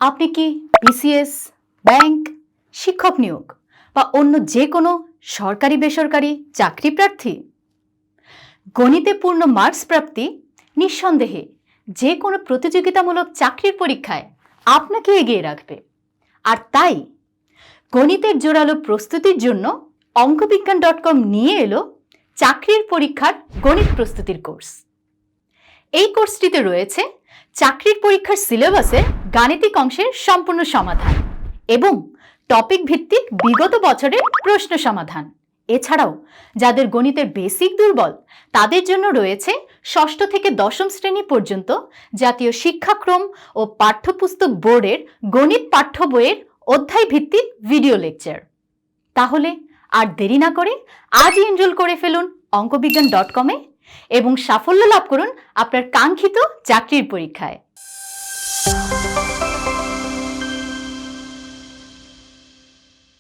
আপনি কি BCS, bank, শিক্ষক নিয়োগ বা অন্য যে কোনো সরকারি বেসরকারি চাকরি প্রার্থী? গণিতে পূর্ণ মার্কস প্রাপ্তি নিঃসন্দেহে যে কোনো প্রতিযোগিতামূলক চাকরির পরীক্ষায় আপনাকে এগিয়ে রাখবে। আর তাই গণিতের জোরালো প্রস্তুতির জন্য OngkoBiggan.com নিয়ে এলো চাকরির পরীক্ষার গণিত প্রস্তুতির কোর্স। এই কোর্সটিতে রয়েছে চাকরির পরীক্ষার সিলেবাসে গাণিতিক অংশের সম্পূর্ণ সমাধান এবং টপিক ভিত্তিক বিগত বছরের প্রশ্ন সমাধান। এছাড়াও যাদের গণিতের বেসিক দুর্বল তাদের জন্য রয়েছে ষষ্ঠ থেকে দশম শ্রেণী পর্যন্ত জাতীয় শিক্ষাক্রম ও পাঠ্যপুস্তক বোর্ডের গণিত পাঠ্য বইয়ের অধ্যায় ভিত্তিক ভিডিও লেকচার। তাহলে আর দেরি না করে আজই এনরোল করে ফেলুন OngkoBiggan.com-এ এবং সাফল্য লাভ করুন আপনার কাঙ্ক্ষিত চাকরির পরীক্ষায়।